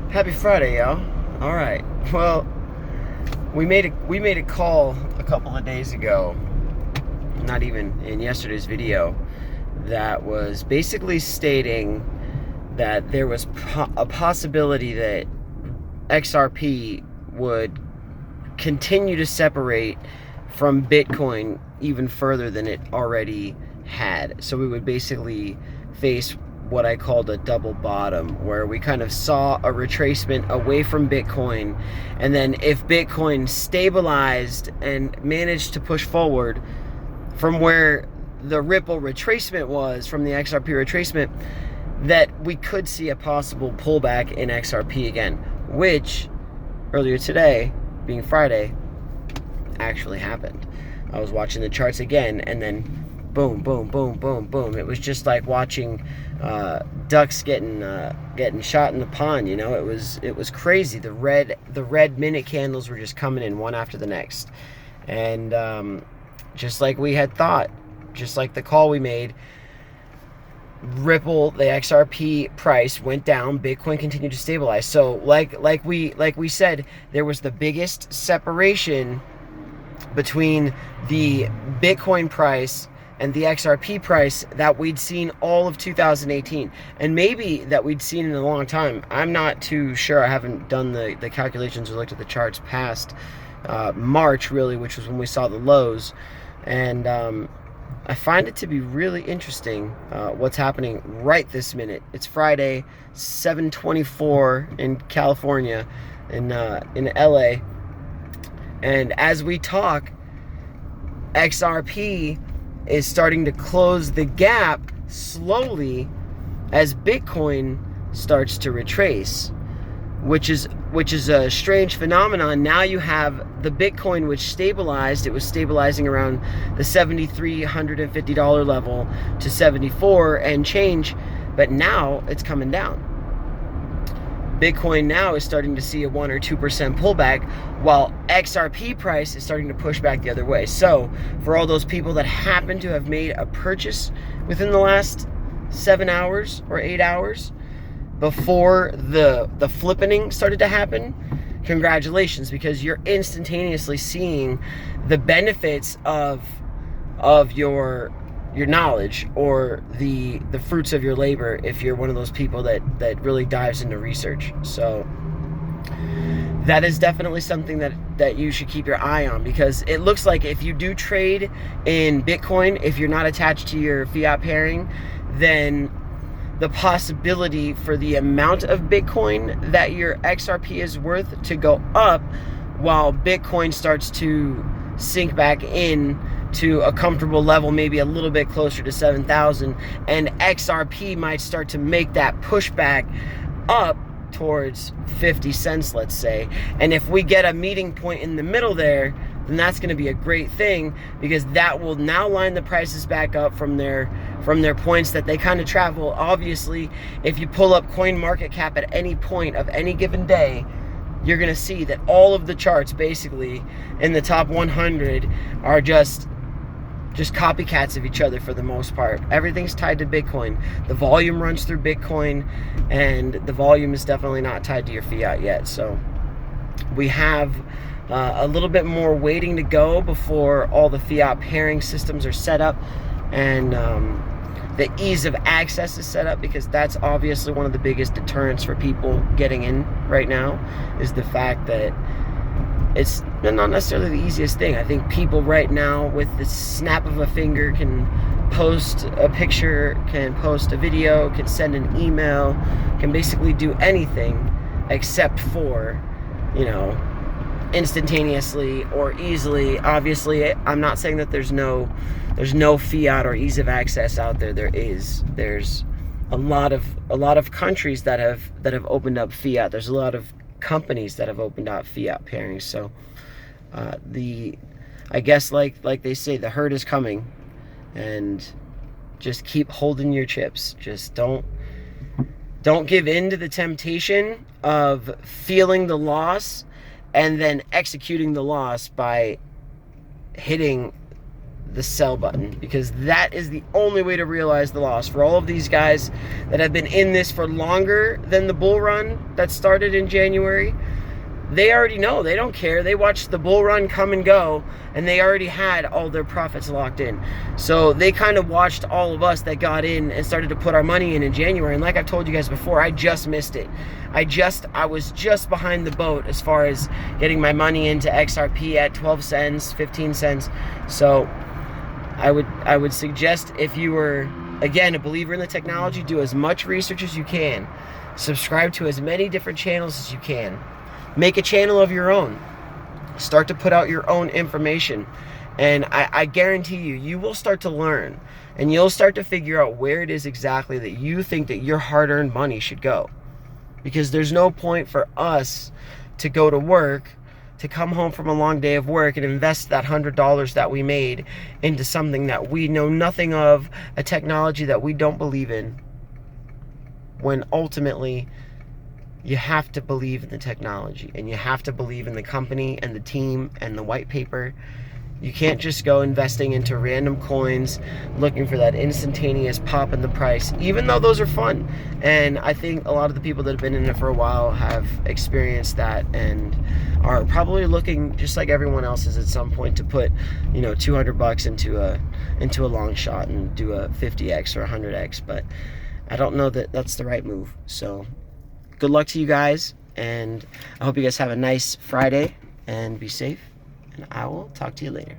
Happy Friday, y'all. All right. Well, we made a call a couple of days ago, not even in yesterday's video, that was basically stating that there was a possibility that XRP would continue to separate from Bitcoin even further than it already had. So we would basically face what I called a double bottom, where we kind of saw a retracement away from Bitcoin, and then if Bitcoin stabilized and managed to push forward from where the Ripple retracement was, from the XRP retracement, that we could see a possible pullback in XRP again, which earlier today, being Friday, actually happened. I was watching the charts again, and then boom, boom, boom, boom, boom. It was just like watching ducks getting shot in the pond. You know, it was crazy. The red minute candles were just coming in one after the next, and just like we had thought, just like the call we made, Ripple, the XRP price went down. Bitcoin continued to stabilize. So like we said, there was the biggest separation between the Bitcoin price and the XRP price that we'd seen all of 2018, and maybe that we'd seen in a long time. I'm not too sure. I haven't done the calculations or looked at the charts past March, really, which was when we saw the lows. And I find it to be really interesting what's happening right this minute. It's Friday, 7:24 in California, in LA, and as we talk, XRP is starting to close the gap slowly as Bitcoin starts to retrace, which is a strange phenomenon. Now you have the Bitcoin, which stabilized. It was stabilizing around the $7,350 level to 74 and change, but now it's coming down. Bitcoin now is starting to see a 1 or 2% pullback, while XRP price is starting to push back the other way. So for all those people that happen to have made a purchase within the last 7 hours or 8 hours before the flippening started to happen, congratulations, because you're instantaneously seeing the benefits of your knowledge, or the fruits of your labor, if you're one of those people that really dives into research. So that is definitely something that you should keep your eye on, because it looks like if you do trade in Bitcoin, if you're not attached to your fiat pairing, then the possibility for the amount of Bitcoin that your XRP is worth to go up, while Bitcoin starts to sink back in to a comfortable level, maybe a little bit closer to 7,000, and XRP might start to make that pushback up towards 50 cents, let's say. And if we get a meeting point in the middle there, then that's going to be a great thing, because that will now line the prices back up from their points that they kind of travel. Obviously, if you pull up CoinMarketCap at any point of any given day, you're going to see that all of the charts basically in the top 100 are just copycats of each other for the most part. Everything's tied to Bitcoin. The volume runs through Bitcoin, and the volume is definitely not tied to your fiat yet. So we have a little bit more waiting to go before all the fiat pairing systems are set up, and the ease of access is set up, because that's obviously one of the biggest deterrents for people getting in right now, is the fact that it's not necessarily the easiest thing. I think people right now, with the snap of a finger, can post a picture, can post a video, can send an email, can basically do anything except for, instantaneously or easily. Obviously, I'm not saying that there's no fiat or ease of access out there. There's a lot of countries that have opened up fiat. There's a lot of companies that have opened up fiat pairings. So I guess like they say, the herd is coming, and just keep holding your chips. Just don't give in to the temptation of feeling the loss and then executing the loss by hitting the sell button, because that is the only way to realize the loss. For all of these guys that have been in this for longer than the bull run that started in January, they already know. They don't care. They watched the bull run come and go, and they already had all their profits locked in. So they kind of watched all of us that got in and started to put our money in January. And like I've told you guys before, I just missed it. I was just behind the boat as far as getting my money into XRP at 12 cents, 15 cents. So I would suggest, if you were, again, a believer in the technology, do as much research as you can. Subscribe to as many different channels as you can. Make a channel of your own. Start to put out your own information. And I guarantee you, you will start to learn. And you'll start to figure out where it is exactly that you think that your hard-earned money should go. Because there's no point for us to go to work, to come home from a long day of work and invest that $100 that we made into something that we know nothing of, a technology that we don't believe in, when ultimately you have to believe in the technology, and you have to believe in the company and the team and the white paper. You can't just go investing into random coins looking for that instantaneous pop in the price, even though those are fun. And I think a lot of the people that have been in it for a while have experienced that and are probably looking, just like everyone else is at some point, to put, you know, $200 into a long shot and do a 50x or 100x. But I don't know that that's the right move. So good luck to you guys, and I hope you guys have a nice Friday and be safe, and I will talk to you later.